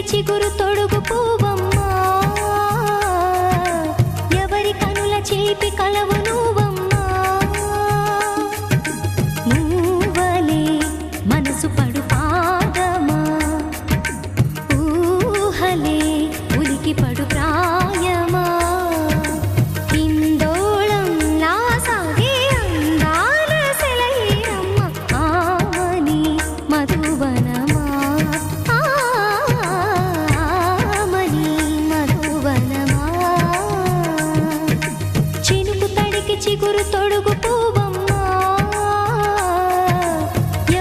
చిగురు తొడుగు పువ్వమ్మా, ఎవరి కనుల చిలిపి కలవు నువ్వమ్మా. నువ్వలే మనసు పడు పాదమా, ఊహలే ఉలికి పడు ప్రాయమా. ఇందోళంలా సాగే అందాల సెలయేరమ్మ, ఆమని మధువనమా, ఆమని మధువనమా. చినుకు తడికి చిగురు తొడుగు పువ్వమ్మా,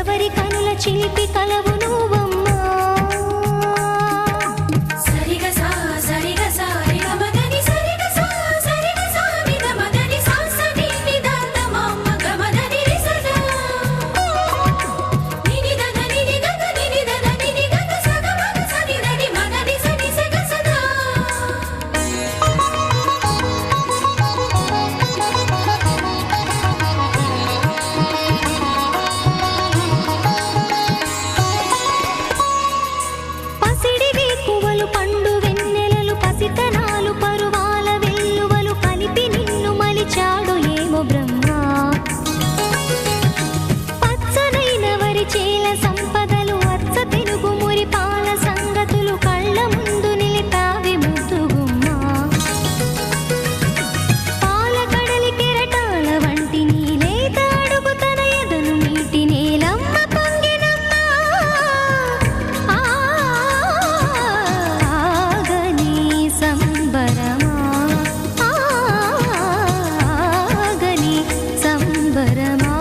ఎవరి కనుల చిలిపి కలవు నువ్వమ్మా. పసిడివి పువ్వులు పండు వెన్నెలలు పసితనాలు పరువాల వెల్లువలు కలిపి నిన్ను మలిచాడు ఏమో బ్రహ్మ. పచ్చనైన వరి చేల సంపదలు అచ్చ తెలుగు మురిపాల సంగతులు కళ్ళ ముందు నిలిపావి ముద్దుగుమ్మ. పాల కడలి కెరటాల వంటి నీలేత అడుగు తన ఎదను నీటి నేలమ్మ పొంగినమ్మ. ఆగని సంబరమా, ఆగని సంబరమా.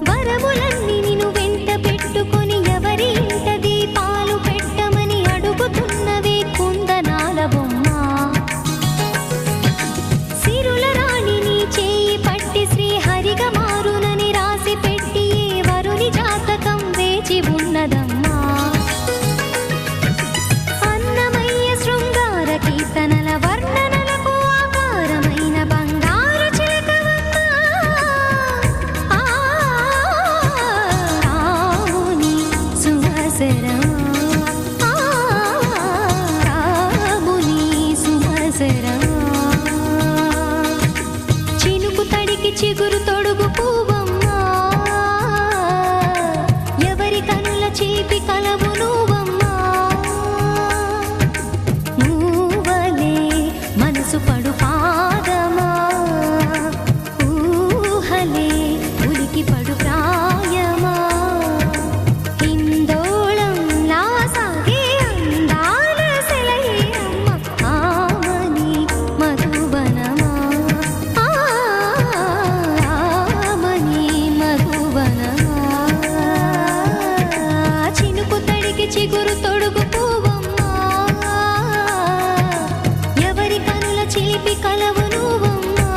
వరములన్నీ నిన్ను వెంట పెట్టుకొని ఎవరి ఇంట దీపాలు పెట్టమని అడుగుతున్నవే కుందనాల బొమ్మ. సిరుల రాణి నీ చేయి పట్టి శ్రీహరిగా మారునని రాసి పెట్టి ఏ వరుని జాతకం వేచి ఉన్నదమ్మా. అన్నమయ్య శృంగార కీర్తనల వర్ణనలకు ఆకారమైన బంగారు చిలకవమ్మ. రాముని సుమసరమా, రాముని సుమసరమా. చినుకు తడికి చిగురు తొడుగు పువ్వమ్మా, ఎవరి కనుల చిలిపి కలవు నువ్వమ్మా. నువ్వలే మనసు పడు పాదమా, ఊహలే ఉలికి పడు ప్రాయమా. ఇందోళంలా సాగే అందాల సెలయేరమ్మ, ఆమని మధువనమా, ఆమని మధువనమా. చినుకు తడికి చిగురు తొడుగు పువ్వమ్మా, ఎవరి కనుల చిలిపి కలవు నువ్వమ్మా.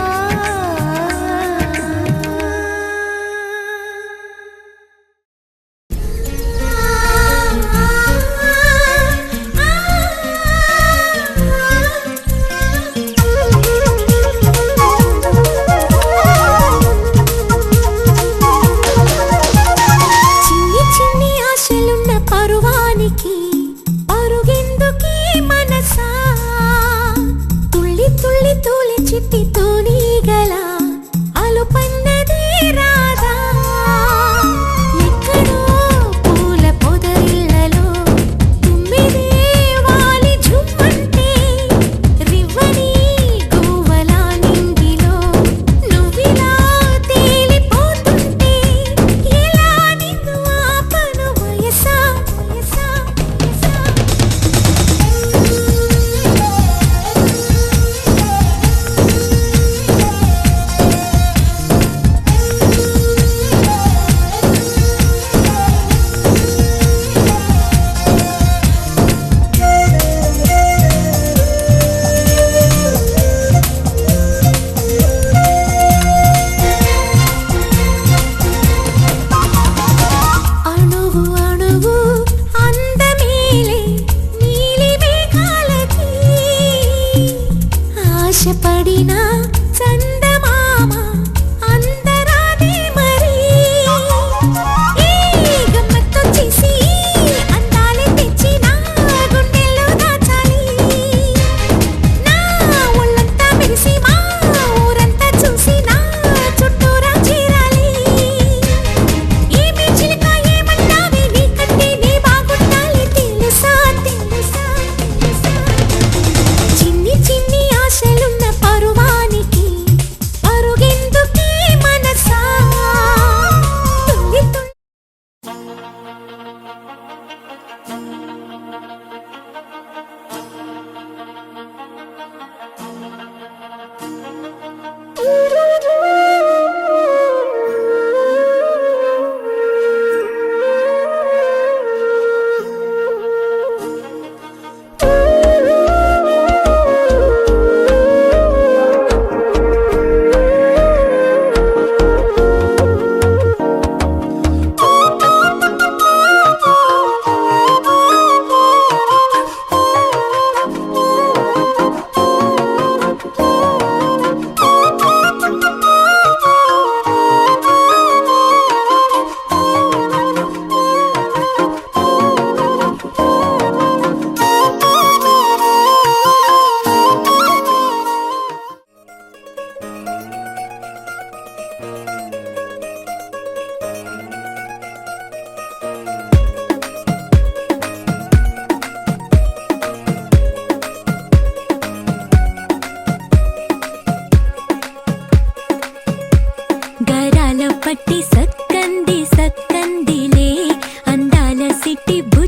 చిన్ని చిన్ని ఆశలున్న పరువానికి పరుగెందుకీ మనసా, తుళ్ళి తుళ్ళి తూలి చిట్టి తూనీగల అలుపన్నదే రాదా. ఎక్కడో పూల పొదరిళ్లలో తుమ్మిదే వాలి జుమ్మంటే, రివ్వని గువ్వల నింగిలో నువ్విలా తేలిపోతుంటే, ఎలా నిన్ను ఆపను వయసా, వయసా, వయసా.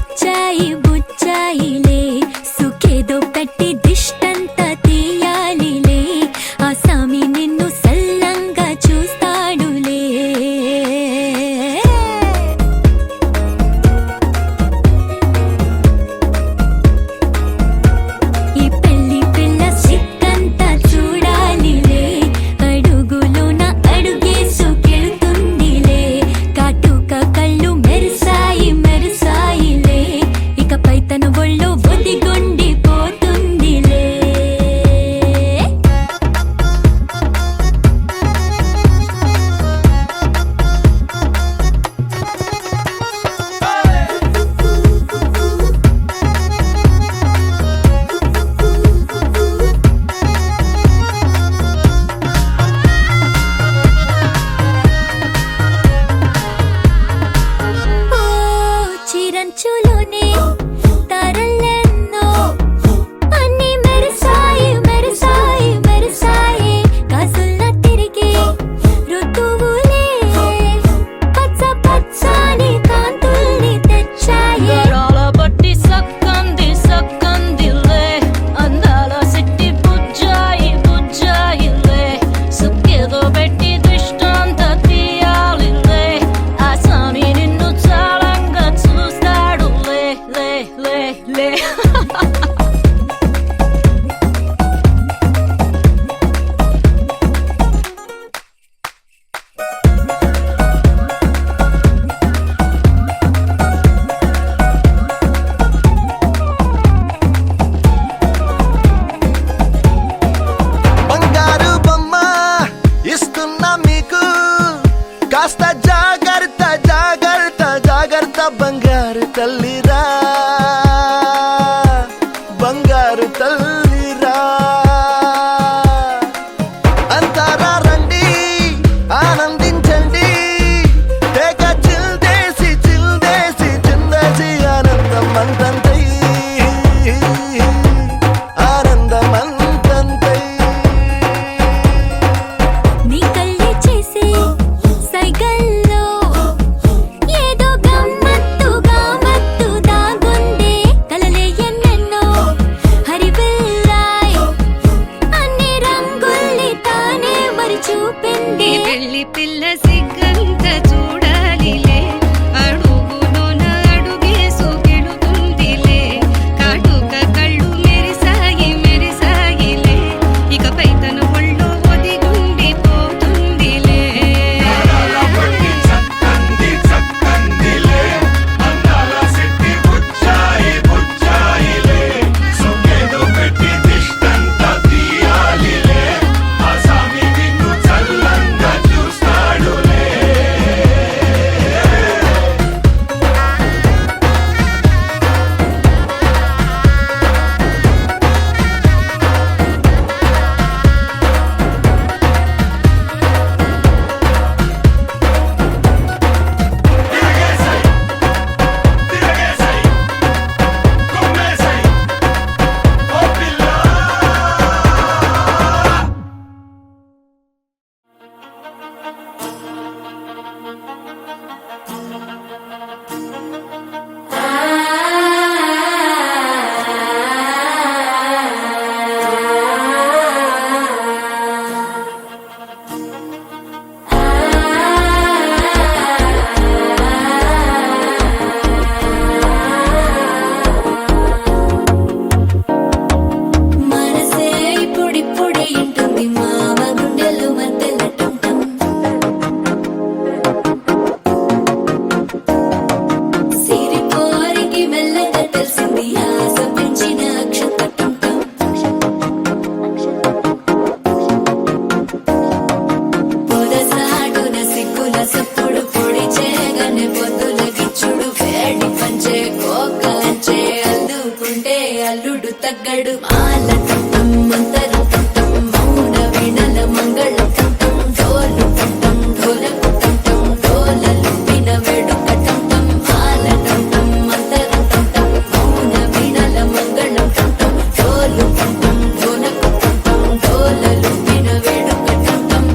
బుచ్చాయి బుచ్చాయిలే సుఖేదో పెట్టి దిష్టంత తీయాలిలే ఆ సామి నిన్ను సల్లంగా చూస్తాడులే ఈ పెళ్లి పిల్ల సిక్కంతా చూడాలిలే అడుగులోన అడుగేసుకెళ్తుందిలే కాటుక కళ్ళు మెరిసాయి మెరిసాయిలే ఇకపై తన ఒళ్ళో ఒదిగొండిపోతుందిలే ఓ చిరంచులోనే తారలెన్నో అన్ని మెరిసాయి మెరిసాయి మెరిసాయి కాసుల్లా తిరిగే ఋతువులే పచ్చ పచ్చని కాంతుల్ని తెచ్చాయి గరాల బట్టి సక్కంది సక్కందిలే అందాల సిట్టి బుజ్జాయి బుజ్జాయిలే సుక్కేదో పెట్టి దిష్టంత తీయాలిలే ఆ సామి నిన్ను చాలంగా చూస్తాడు లే లే లే లే బంగారు బొమ్మ ఇస్తున్నా మీకు కాస్త జాగ్రత్త జాగ్రత్త జాగ్రత్త బంగారు తల్లిరా బంగారు తల్లిరా అంతారా రండి ఆనందించండి తేక చిల్దేసి చిందేసి ఆనందం అంతంతై ఆనందం అంతంతై నీ కళ్ళే చేసే సైగల్లో ఏదో గమ్మత్తుగా మత్తు దాగుందే కలలే ఎన్నెన్నో హరివిల్లాయ్ అన్ని రంగుల్ని తానే మరి చూపింది పెళ్లి పిల్ల సిగ్గంత చూడాలిలే అడుగులోన అడుగేసుకెళుతుందిలే కాటుక కళ్ళు మెరిసాయి మెరిసాయిలే ఇకపై తన ఒళ్ళో ఒదిగుండిపోతుందిలే మనసే ఇప్పుడిప్పుడే ఇంటుంది మామ గుండెలు మధ్యలటుంటం సిరిపోరికి మెల్లగా తెలిసింది ఆశ పెంచిన అక్షతటుంటం పొదసాడున సిగ్గుల సప్పుడు పొడి చేయగానే పొద్దుల గిచ్చుడు వేడి పంచే కోకలంచే అల్లుకుంటే అల్లుడు తగ్గడు మాల టుంటం మంతరం టుంటం మౌన వీణల మంగళం టుంటం డోలు టుంటం ఢోలకు టుంటం డోలలు విన వేడుక టుంటం మాల టుంటం మంతరం టుంటం మౌన వీణల మంగళం టుంటం డోలు టుంటం ఢోలకు టుంటం డోలలు విన వేడుక టుంటం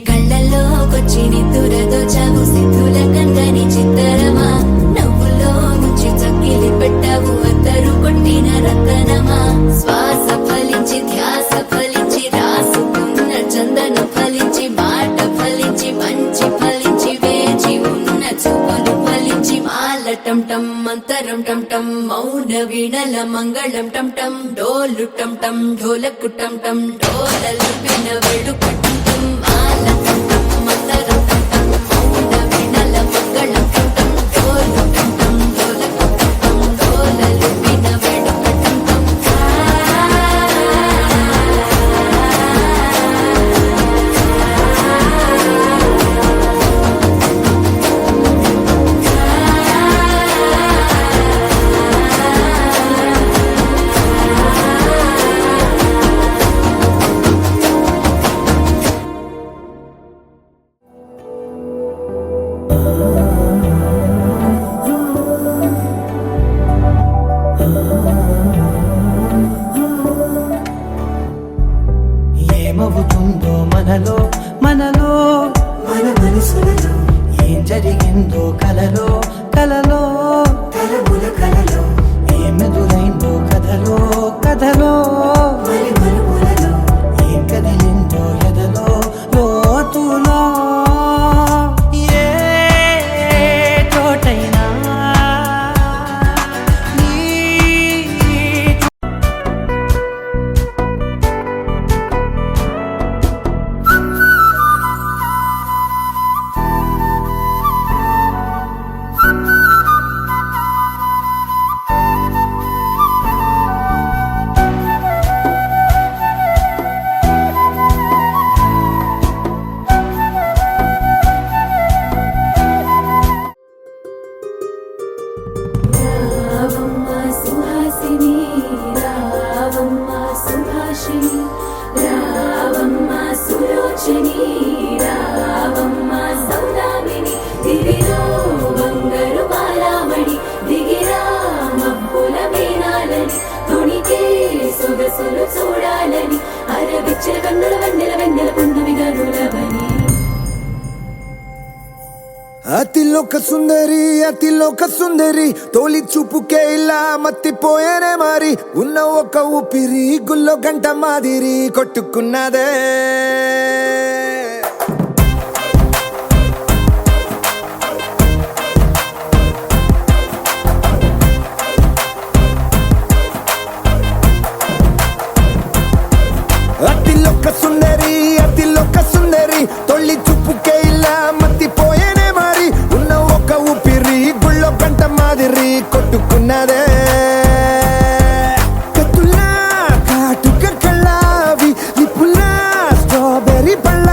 కళ్ళల్లోకొచ్చి నిద్దురదోచావు సిద్ధుల కందని చిత్తరమా నవ్వులో ముంచి చక్కిలి పెట్టావు అద్దరు కొట్టిన రతనమా శ్వాస ఫలించి ధ్యాస ఫలించి రాసుకున్న చందన ఫలించి మాట ఫలించి మంచి ఫలించి వేచి ఉన్న చూపులు ఫలించి మాల టం టం మంతరం టం టం మౌన వీణల మంగళం టం టం డోలు టం టం ఢోలకు టం టం డోలలు విన వేడుక టం టం మాల టం టం మంతరం టం టం మౌన వీణల మంగళం టం టం డోలు టం టం ఢోలకు టం టం డోలలు విన వేడుక టం టం ఏమవుతుందో మనలో మనలో మన మనసులలో ఏం జరిగిందో కలలో కలలో కలముల కలలో ఏమెదురైందో కథలో కథలో మరి మరుపులలో ఏం కదిలిందో ఎదలో లోతులో ఏ చోటైనా నీ రావమ్మ సుహాసిని రావమ్మ సుభాషిణి రావమ్మ సులోచని రావమ్మ సౌదామిని దివిలో బంగారు బాలామణి దిగిరా మబ్బుల మేనాలని తొణికే సొగసులు చూడాలని అరవిచ్చల కన్నుల వెన్నెల వెన్నెల పున్నమి గనులవని అతిలోక సుందరి తోలి చూపుకే ఇలా మత్తిపోయేనే మారి ఉన్న ఒక ఊపిరి గుల్లో గంట మాదిరి కొట్టుకున్నదే అతిలోక సుందరి తొలి చూపుకే ఇలా మత్తిపోయేనే మారి ఉన్న ఒక ఊపిరి గుళ్ళో గంట మాదిరి కొట్టుకున్నదే కత్తులా కాటుక కళ్ళావి నిప్పులా స్ట్రాబెర్రీ పళ్ళ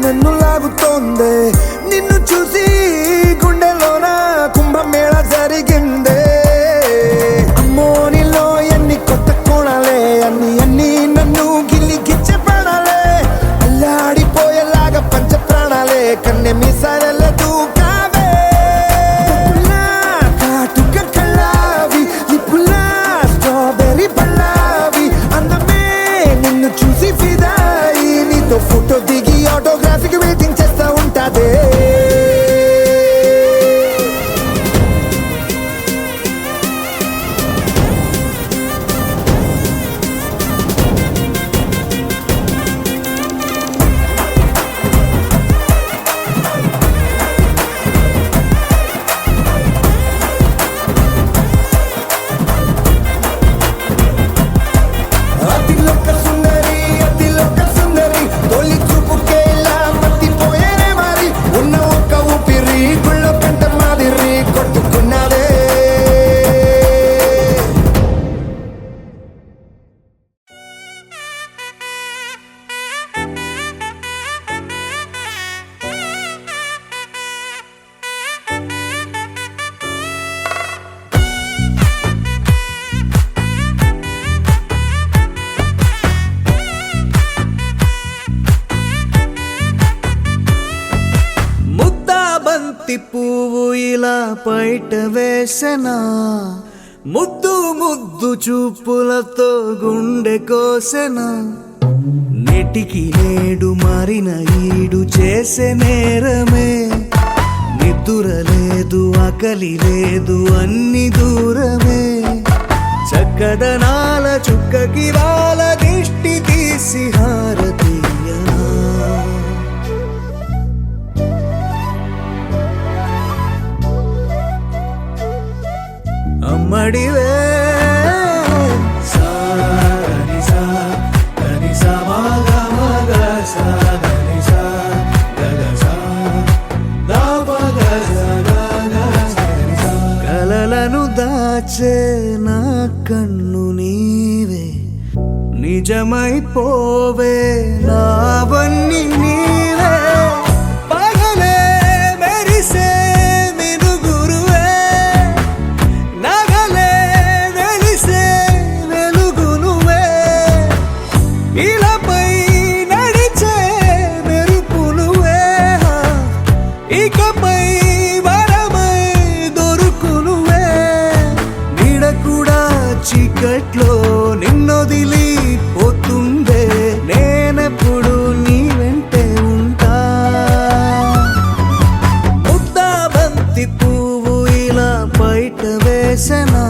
నన్ను లాగుతోందే నిన్ను చూసి గుండెలోన కుంభమేళ జరిగిందే అమ్మో నీలో ఎన్ని కొత్త కోణాలే అన్ని నన్ను గిల్లి గిచ్చే ప్రాణాలే అల్లాడిపోయేలాగా పంచ ప్రాణాలే కన్నె మీసాల దూకావే కాటుక కళ్ళావి లిప్పులా స్ట్రాబెర్రీ పళ్ళావి అందమే నిన్ను చూసి ఫిదాయి నీతో ఫోటో దిగి ఆటోగ్రాఫీకి వెయిటింగ్ చేస్తా ఉంటాదే అతిలోక సుందరి తొలి చూపుకే ఇలా మత్తిపోయేనే మరి ఉన్న ఒక్క ఊపిరి గుళ్ళో కంట మాదిరి కొట్టుకున్నదే ముద్దా బంతి పువ్వు ఇలా బయట వేసెనా ముద్దు ముద్దు చూపులతో గుండె కోసెనా నెటికి నేడు మారిన ఈడు చేసే నేరమే నిద్ర లేదు ఆకలి లేదు అన్ని దూరమే చక్కదనాల చుక్కకి వాళ్ళ దిష్టి తీసి హారతీయనా అమ్మడివే కలలను దాచే నా కన్ను నీవే నిజమైపోవే నావన్నీ నీవే పగలే మెరిసే మినుగురువే నగలే వెలిసే వెలుగు నువ్వే ఇలాపై నడిచే మెరుపు నువ్వే ఇకపై వరమై దొరుకు నువ్వే నీడ కూడా చీకట్లో నిన్నొదిలి పోతుందే నేనెప్పుడు నీ వెంటే ఉంటా ముద్దా బంతి పువ్వు ఇలా బయట వేసెనా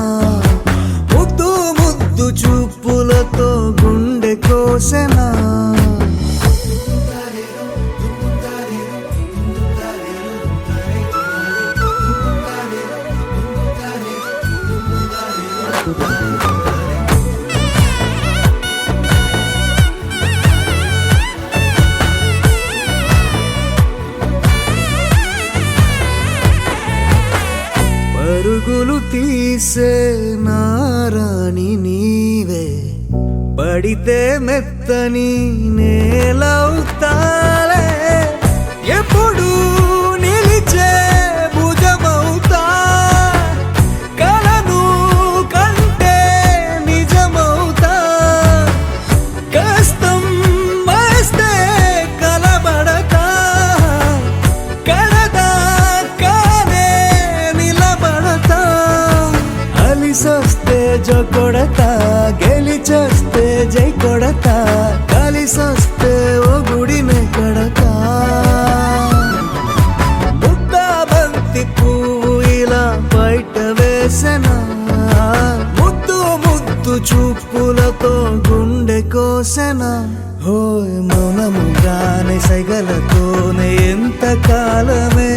ముద్దు ముద్దు చూపులతో గుండె కోసెనా పరుగులు తీసే నారాణి నీవే పడితే మెత్తని నేలవుతాలే ఎప్పుడు నిలిచే భుజమవుతా కలను కంటే నిజమవుతా కష్టం వస్తే కలబడతా కడదాకానే నిలబడతా అలిసొస్తే జో కొడతా గెలిచొస్తే జై కొడతా కలిసొస్తే ఓ గుడినే కడతా ముద్దా బంతి పువ్వు ఇలా బయట వేసెనా ముద్దు ముద్దు చూపులతో గుండె కోసెనా హోయ్ మౌనముగానే సైగలతోనే ఎంత కాలమే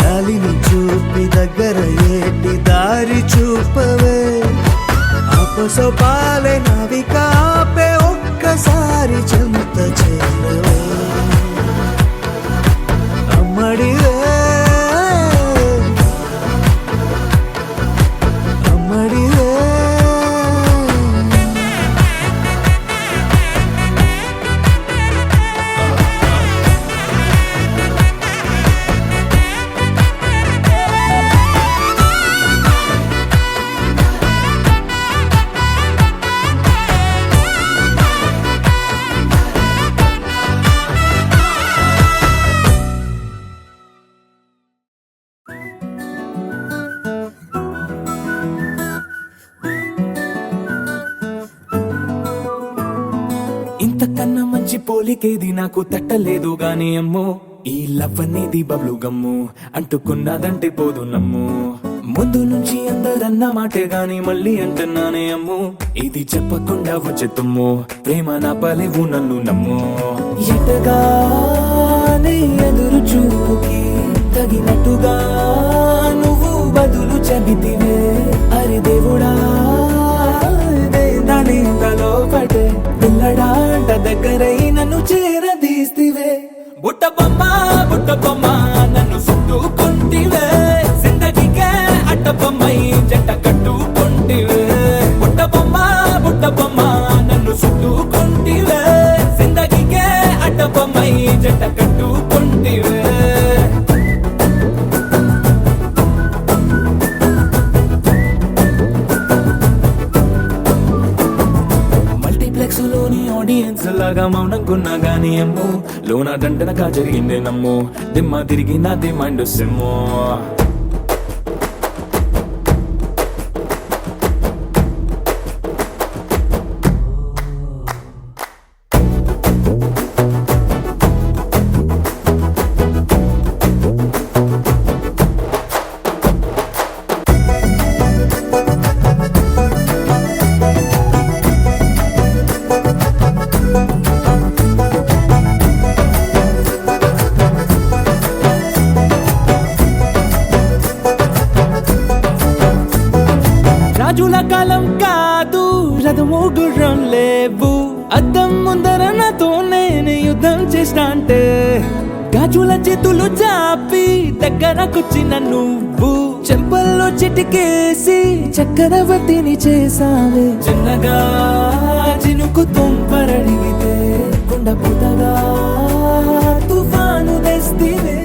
జాలిని చూపి దగ్గర ఏటి దారి చూపవే ఆపసోపాలే నావికాపే ఒక్కసారి చెంత చేరవే అమ్మడివే అమ్మడివే పోలికేది నాకు తట్టలేదు గాని అమ్మో ఈ లవ్ అనేది బబ్లు గమ్ము అంటుకున్నదంటే పోదు నమ్ము ముందు నుంచి అందరన్న మాటే గాని మళ్ళీ అంటున్నానే అమ్ము ఇది చెప్పకుండా వచ్చే తుమ్ము ప్రేమ నా పలేవు నన్ను నమ్ము ఎటగానే ఎదురు చూపుకి తగినట్టుగా నువ్వు బదులు చెబితివే అరే దేవుడా దాని తలో పడే పిల్లడాంట దగ్గరై నన్ను చేరదీస్తివే బుట్ట బొమ్మ నన్ను చుట్టుకుంటివే జిందగీకే అట్ట బొమ్మై జంట కట్టుకుంటివే బుట్ట బొమ్మ నన్ను చుట్టుకుంటివే జిందగీకే అట్ట బొమ్మై జంట కట్టుకుంటివే మల్టీప్లెక్స్ లోని ఆడియన్స్ లాగా మౌనంకున్నా గానీ అమ్ము లోన దండనగా జరిగిందే నమ్ము దిమ్మ తిరిగి నాది మైండ్ సిమ్ము రాజుల కాలం కాదు రథము గుర్రం లేవు అద్దం ముందర నాతో నేను యుద్ధం చేస్తా అంటే గాజుల చేతులు చాపి దగ్గరకొచ్చిన నువ్వు చెంపల్లో చిటికేసి చక్రవర్తిని చేసావే చిన్నగా చినుకు తుంపరడిగితే కుండ పుతగా తుఫాను తెస్తివే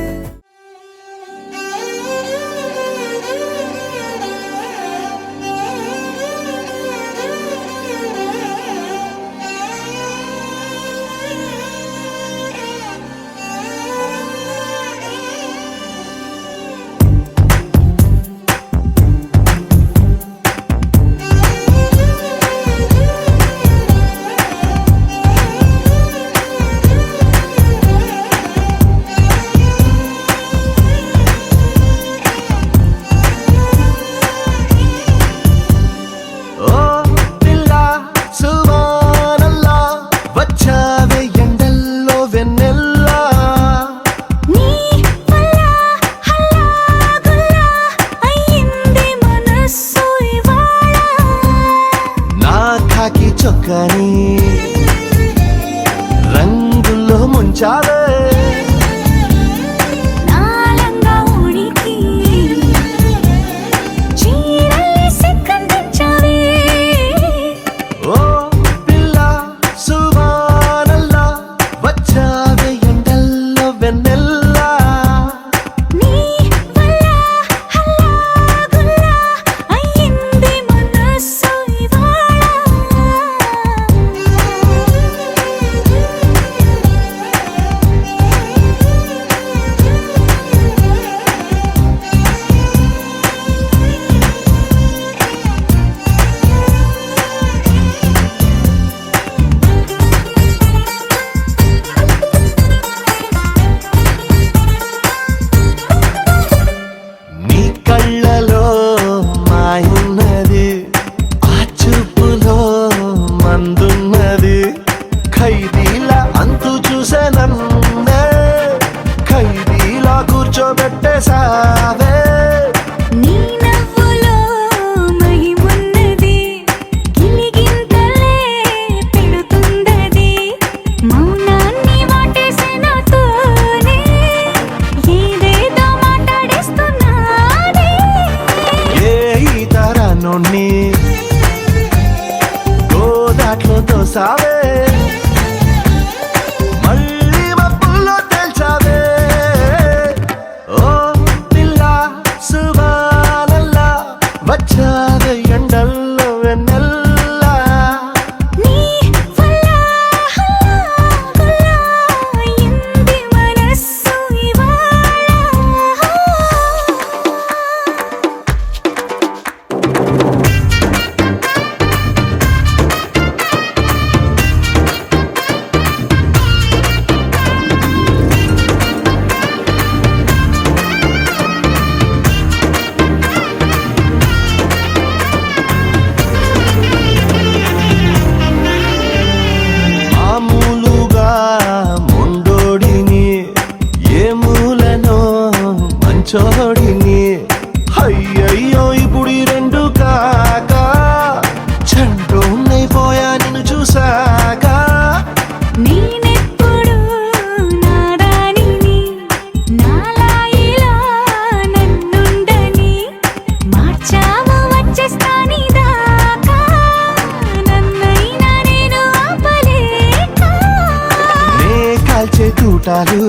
తోటాలు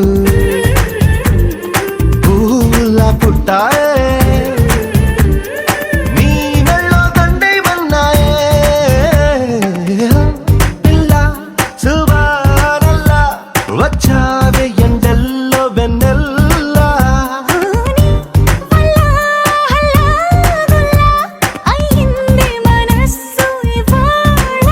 పూల పుట్టాయే నీ మెళ్ళో దండేమన్నాయే పిల్ల సుబానల్లా వచ్చావే ఎండల్లో వెన్నెల్లా అయ్యింది మనస్సు ఇవాళ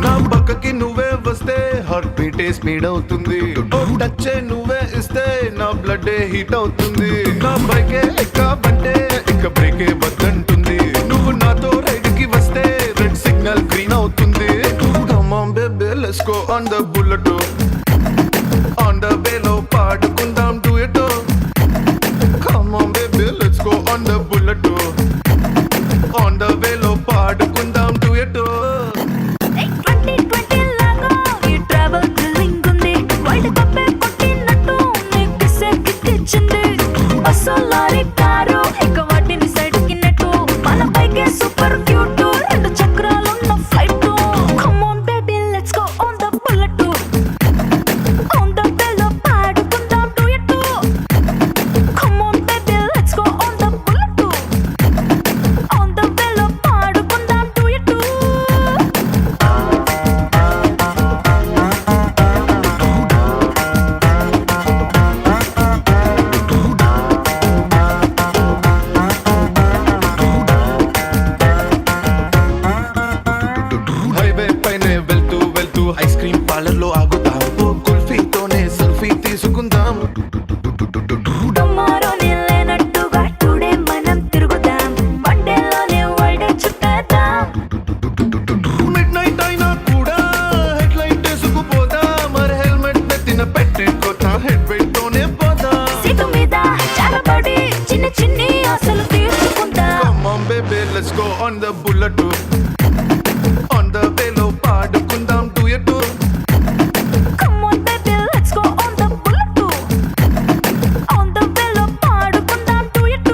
నా పక్కకి నువ్వే వస్తే హార్ట్ బీటే స్పీడ్ అవుతుంది టచ్ నువ్వే ఇస్తే నా బ్లడ్ హీట్ అవుతుంది నా బైకే ఎక్కాబంటే ఇక బ్రేకే వద్దంటుంది నువ్వు నాతో రైడ్ కి వస్తే రెడ్ సిగ్నల్ గ్రీన్ అవుతుంది come on baby let's go on the bullet on the వేలో పాడుకుందాం duet come on baby let's go on the bullet on the వేలో పాడుకుందాం డ్యూయట్ 2020 లాగా ఈ ట్రావెల్ థ్రిల్లింగ్ ఉంది వరల్డ్ కప్ కొట్టినట్టు నీకు సెక్కిచ్చింది అసలారి కారు ఇక వాటిని సైడ్ కిన్నట్టు మన బైకే సూపర్ క్యూట్ రెండు చక్రాలున్న flight come on baby let's go on the bullet on the వేలో పాడుకుందాం duet come on baby let's go on the bullet on the వేలో పాడుకుందాం డ్యూయట్ హైవే పైనే వెళ్తూ వెళ్తూ ఐస్ క్రీమ్ పార్లర్ లో ఆగుతాం ఓ కుల్ఫీతోనే సెల్ఫీ తీసుకుందాం టుమారోనే లేనట్టుగా టుడే మనం తిరుగుదాం వన్డేలోనే వరల్డ్ చుట్టేద్దాం మిడ్ నైట్ అయినా కూడా హెడ్ లైట్ వేసుకుపోదా మరి హెల్మెట్ నెత్తిన పెట్టుకోతా హెడ్ వెయిట్ తోనే పోదా సీటు మీద చాలబడి చిన్న చిన్ని ఆశలు తీర్చుకుందాం come on baby let's go on the bullet on the వేలో పాడుకుందాం duet come on baby let's go on the bullet on the వేలో పాడుకుందాం డ్యూయట్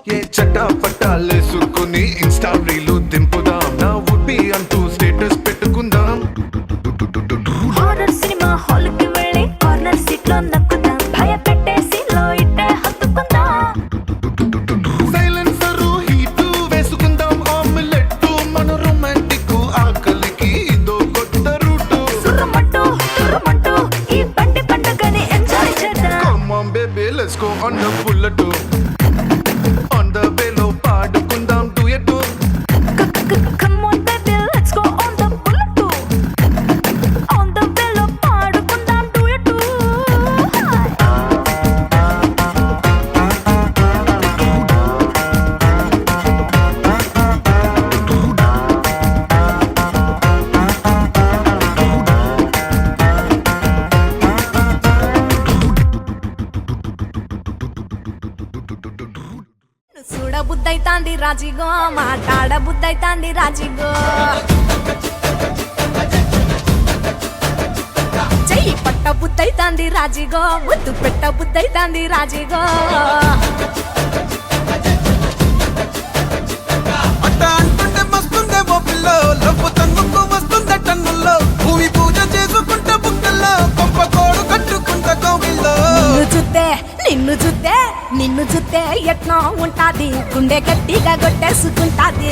ఏ చట్టా పట్టాలేసుకుని ఇన్స్టా రీలు దింపుదాం నా వుడ్ అంటూ స్టేటస్ పెట్టుకుందాం హారర్ సినిమా హాల్ కి వెళ్ళి కార్నర్ సీట్ లో నక్కుదాం భయపెట్టే సీన్ లో ఇట్టే హత్తుకుందాం సైలెన్సర్ హీట్ వేసుకుందాం ఆమ్లెట్ మన రొమాంటిక్ ఆకలికి ఇదో కొత్త రూట్ సుర్రమంటూ ఈ బండి పండుగని ఎంజాయ్ చేద్దాం come on baby let's go on the bullet on the వేలో పాడుకుందాం duet come on baby let's go on the bullet on the వేలో పాడుకుందాం డ్యూయట్ చూడ బుద్ధైతాంది రాజిగో మాట్లాడ బుద్ధైతాంది రాజిగో చెయ్యి పట్ట బుద్ధైతాంది రాజిగో ముద్దు పెట్ట బుద్ధైతాంది రాజిగో అట్ట అంటుంటే మస్తుందేమో పిల్ల లవ్వు తన్ను ఎట్నో ఉంటాది గుండె గట్టిగా కొట్టేసుకుంటాది